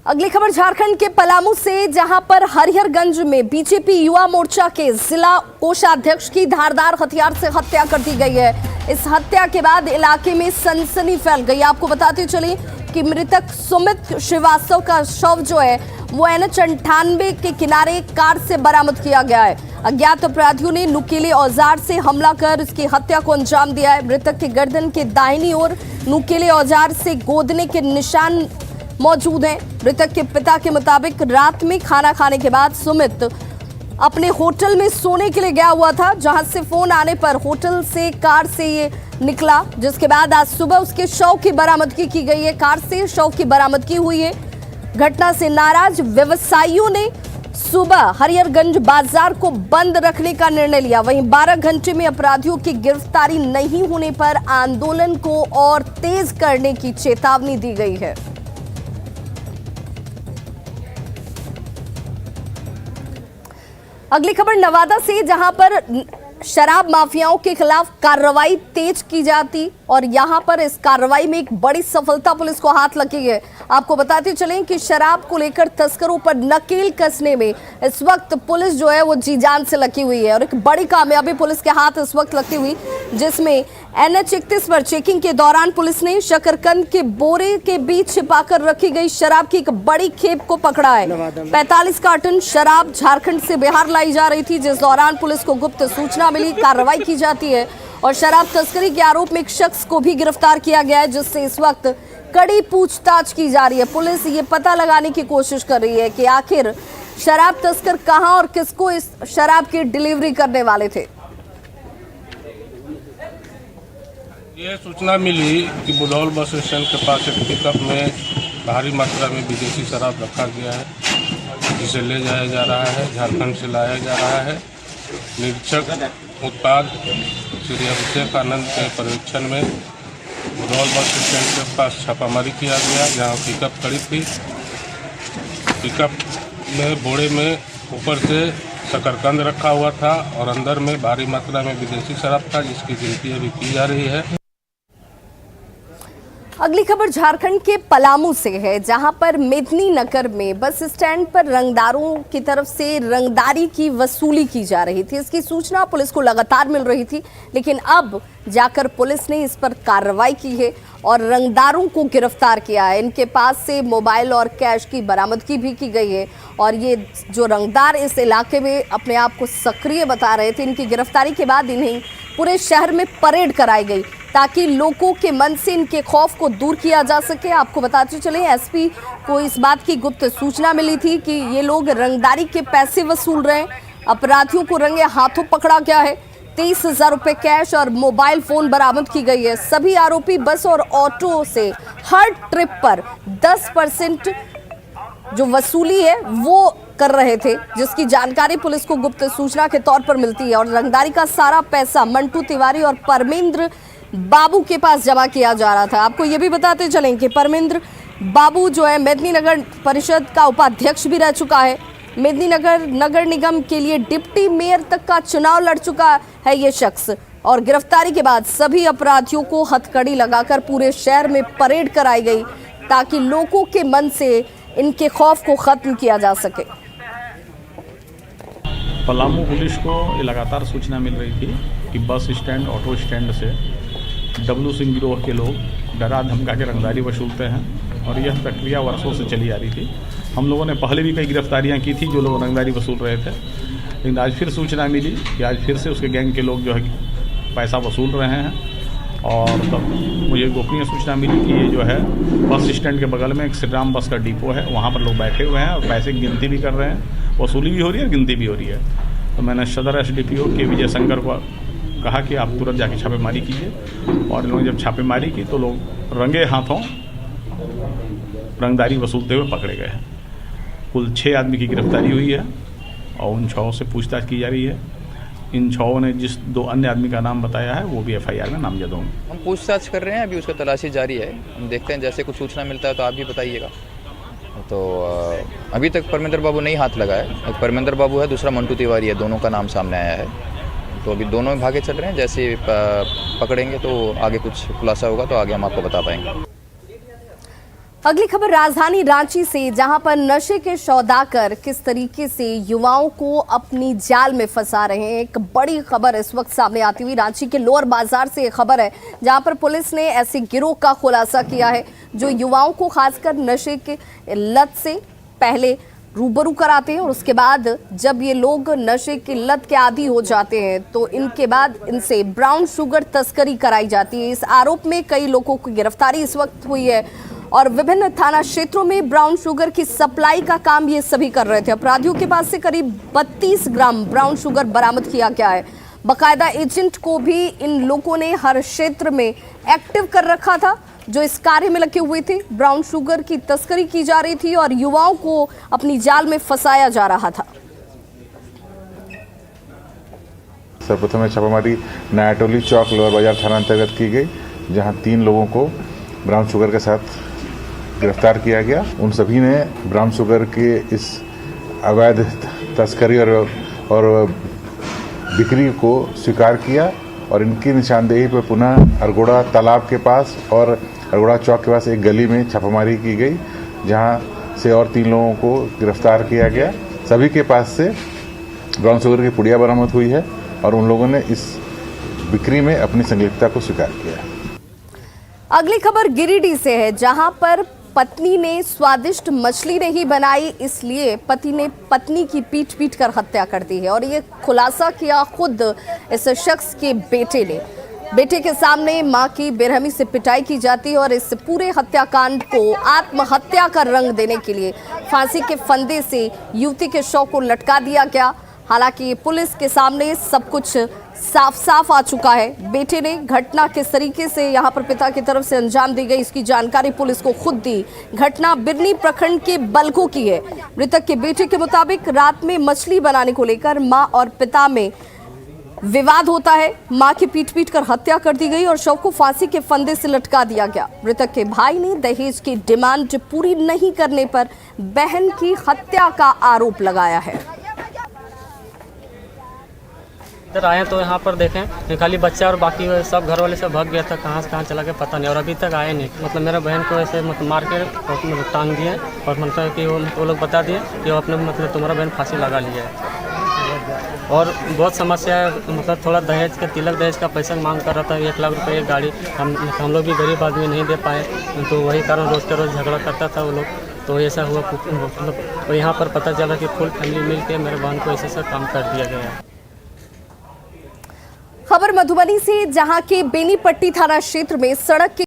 अगली खबर झारखंड के पलामू से, जहां पर हरिहरगंज में बीजेपी युवा मोर्चा के जिला कोषाध्यक्ष की धारदार हथियार से हत्या कर दी गई है। इस हत्या के बाद इलाके में सनसनी फैल गई। आपको बताते चले कि मृतक सुमित श्रीवास्तव का शव जो है वो NH98 के किनारे कार से बरामद किया गया है। अज्ञात अपराधियों ने नुकीले औजार से हमला कर इसकी हत्या को अंजाम दिया है। मृतक के गर्दन के दाहिनी ओर नुकीले औजार से गोदने के निशान मौजूद हैं। मृतक के पिता के मुताबिक रात में खाना खाने के बाद सुमित अपने होटल में सोने के लिए गया हुआ था, जहां से फोन आने पर होटल से कार से ये निकला, जिसके बाद आज सुबह उसके शव की बरामदगी की गई है। कार से शव की बरामदगी हुई है। घटना से नाराज व्यवसायियों ने सुबह हरिहरगंज बाजार को बंद रखने का निर्णय लिया। वहीं 12 घंटे में अपराधियों की गिरफ्तारी नहीं होने पर आंदोलन को और तेज करने की चेतावनी दी गई है। अगली खबर नवादा से, जहां पर शराब माफियाओं के खिलाफ कार्रवाई तेज की जाती और यहां पर इस कार्रवाई में एक बड़ी सफलता पुलिस को हाथ लगी है। आपको बताते चलें कि शराब को लेकर तस्करों पर नकेल कसने में इस वक्त पुलिस जो है वो जी जान से लगी हुई है और एक बड़ी कामयाबी पुलिस के हाथ इस वक्त लगी हुई, जिसमें NH31 पर चेकिंग के दौरान पुलिस ने शकरकंद के बोरे के बीच छिपाकर रखी गई शराब की एक बड़ी खेप को पकड़ा है। 45 कार्टन शराब झारखंड से बिहार लाई जा रही थी, जिस दौरान पुलिस को गुप्त सूचना मिली, कार्रवाई की जाती है और शराब तस्करी के आरोप में एक शख्स को भी गिरफ्तार किया गया है, जिससे इस वक्त कड़ी पूछताछ की जा रही है। पुलिस ये पता लगाने की कोशिश कर रही है कि आखिर शराब तस्कर कहां और किसको इस शराब की डिलीवरी करने वाले थे। ये सूचना मिली कि बुधौल बस स्टैंड के पास एक पिकअप में भारी मात्रा में विदेशी शराब रखा गया है, जिसे ले जाया जा रहा है, झारखंड से लाया जा रहा है। निरीक्षक उत्पाद श्री अभिषेक आनंद के पर्यवेक्षण में बुधौल बस स्टैंड के पास छापामारी किया गया, जहाँ पिकअप खड़ी थी। पिकअप में बोरे में ऊपर से शकरकंद रखा हुआ था और अंदर में भारी मात्रा में विदेशी शराब था, जिसकी गिनती अभी की जा रही है। अगली खबर झारखंड के पलामू से है, जहां पर मेदिनी नगर में बस स्टैंड पर रंगदारों की तरफ से रंगदारी की वसूली की जा रही थी। इसकी सूचना पुलिस को लगातार मिल रही थी, लेकिन अब जाकर पुलिस ने इस पर कार्रवाई की है और रंगदारों को गिरफ्तार किया है। इनके पास से मोबाइल और कैश की बरामदगी भी की गई है और ये जो रंगदार इस इलाके में अपने आप को सक्रिय बता रहे थे, इनकी गिरफ्तारी के बाद इन्हें पूरे शहर में परेड कराई गई ताकि लोगों के मन से इनके खौफ को दूर किया जा सके। आपको बताते चले SP को इस बात की गुप्त सूचना मिली थी कि ये लोग रंगदारी के पैसे वसूल रहे हैं। अपराधियों को रंगे हाथों पकड़ा गया है। 23,000 रुपए कैश और मोबाइल फोन बरामद की गई है। सभी आरोपी बस और ऑटो से हर ट्रिप पर 10% जो वसूली है वो कर रहे थे, जिसकी जानकारी पुलिस को गुप्त सूचना के तौर पर मिलती है और रंगदारी का सारा पैसा मंटू तिवारी और परमेंद्र बाबू के पास जमा किया जा रहा था। आपको ये भी बताते चलें कि परमेंद्र बाबू जो है मेदिनी नगर परिषद का उपाध्यक्ष भी रह चुका है। मेदिनी नगर नगर निगम के लिए डिप्टी मेयर तक का चुनाव लड़ चुका है ये शख्स और गिरफ्तारी के बाद सभी अपराधियों को हथकड़ी लगाकर पूरे शहर में परेड कराई गई ताकि लोगों के मन से इनके खौफ को खत्म किया जा सके। पलामू पुलिस को लगातार सूचना मिल रही थी कि बस स्टैंड ऑटो स्टैंड से डब्लू सिंह गिरोह के लोग डरा धमका के रंगदारी वसूलते हैं और यह प्रक्रिया वर्षों से चली आ रही थी। हम लोगों ने पहले भी कई गिरफ्तारियां की थी जो लोग रंगदारी वसूल रहे थे, लेकिन आज फिर सूचना मिली कि आज फिर से उसके गैंग के लोग जो है पैसा वसूल रहे हैं और तब मुझे गोपनीय सूचना मिली कि ये जो है बस स्टैंड के बगल में एक श्री राम बस का डिपो है, वहाँ पर लोग बैठे हुए हैं और पैसे की गिनती भी कर रहे हैं, वसूली भी हो रही है, गिनती भी हो रही है। तो मैंने सदर SDPO के विजय शंकर को कहा कि आप तुरंत जाके छापेमारी कीजिए और इन लोगों ने जब छापेमारी की तो लोग रंगे हाथों रंगदारी वसूलते हुए पकड़े गए हैं। कुल 6 आदमी की गिरफ्तारी हुई है और उन 6 से पूछताछ की जा रही है। इन 6 ने जिस 2 अन्य आदमी का नाम बताया है वो भी FIR में नामजद होंगे। हम पूछताछ कर रहे हैं, अभी उसका तलाशी जारी है। हम देखते हैं, जैसे कुछ सूचना मिलता है तो आप भी बताइएगा। तो अभी तक परमेंद्र बाबू नहीं हाथ लगा है। एक परमेंद्र बाबू है, दूसरा मंटू तिवारी है, दोनों का नाम सामने आया है। तो अभी दोनों में भागे चल रहे हैं, जैसे पकड़ेंगे तो आगे कुछ खुलासा होगा तो आगे हम आपको बता पाएंगे। अगली खबर राजधानी रांची से, जहां पर नशे के सौदागर किस तरीके से युवाओं को अपनी जाल में फंसा रहे हैं। एक बड़ी खबर इस वक्त सामने आती हुई रांची के लोअर बाजार से एक खबर है, जहां पर पुलिस ने ऐसे गिरोह का खुलासा किया है जो युवाओं को खासकर नशे के लत से पहले रूबरू कराते हैं और उसके बाद जब ये लोग नशे की लत के आदी हो जाते हैं तो इनके बाद इनसे ब्राउन शुगर तस्करी कराई जाती है। इस आरोप में कई लोगों की गिरफ्तारी इस वक्त हुई है और विभिन्न थाना क्षेत्रों में ब्राउन शुगर की सप्लाई का काम ये सभी कर रहे थे। अपराधियों के पास से करीब 32 ग्राम ब्राउन शुगर बरामद किया गया है। बाकायदा एजेंट को भी इन लोगों ने हर क्षेत्र में एक्टिव कर रखा था जो इस कार्य में लगे हुए थे। ब्राउन शुगर की तस्करी की जा रही थी और युवाओं को अपनी जाल में फंसाया जा रहा था। सर्वप्रथम छापामारी नयाटोली चौक लोअर बाजार थाना अंतर्गत की गई, जहां 3 लोगों को ब्राउन शुगर के साथ गिरफ्तार किया गया। उन सभी ने ब्राउन शुगर के इस अवैध तस्करी और बिक्री को स्वीकार किया और इनकी निशानदेही पर पुनः अरगोड़ा तालाब के पास और अरगोड़ा चौक के पास एक गली में छापामारी की गई, जहां से और 3 लोगों को गिरफ्तार किया गया। सभी के पास से ब्राउन शुगर की पुड़िया बरामद हुई है और उन लोगों ने इस बिक्री में अपनी संलिप्तता को स्वीकार किया। अगली खबर गिरिडीह से है, जहां पर पत्नी ने स्वादिष्ट मछली नहीं बनाई, इसलिए पति ने पत्नी की पीट कर हत्या कर दी है और ये खुलासा किया खुद इस शख्स के बेटे ने। बेटे के सामने मां की बेरहमी से पिटाई की जाती है और इस पूरे हत्याकांड को आत्महत्या का रंग देने के लिए फांसी के फंदे से युवती के शव को लटका दिया गया। हालांकि पुलिस के सामने सब कुछ साफ साफ आ चुका है। बेटे ने घटना किस तरीके से यहां पर पिता की तरफ से अंजाम दी गई, इसकी जानकारी पुलिस को खुद दी। घटना बिरनी प्रखंड के बलको की है। मृतक के बेटे के मुताबिक रात में मछली बनाने को लेकर मां और पिता में विवाद होता है। मां की पीट कर हत्या कर दी गई और शव को फांसी के फंदे से लटका दिया गया। मृतक के भाई ने दहेज की डिमांड पूरी नहीं करने पर बहन की हत्या का आरोप लगाया है। इधर आए तो यहाँ पर देखें खाली बच्चा और बाकी सब घर वाले सब भाग गया था, कहाँ से कहाँ चला गया पता नहीं और अभी तक आए नहीं। मतलब मेरा बहन को ऐसे मतलब मार के मतलब टांग दिए और मतलब कि वो लोग बता दिए कि वो अपने मतलब तुम्हारा बहन फांसी लगा लिया है। और बहुत समस्या है, मतलब थोड़ा दहेज के तिलक दहेज का पैसा मांग कर रहा था, 1 लाख रुपये एक गाड़ी। हम लोग भी गरीब आदमी नहीं दे पाए, तो वही कारण रोज़ के रोज़ झगड़ा करता था वो लोग। तो ऐसा हुआ मतलब तो यहाँ पर पता चला कि फुल फैमिली मिल के मेरे बहन को ऐसे काम कर दिया गया है। खबर मधुबनी से, जहां के बेनीपट्टी थाना क्षेत्र में सड़क के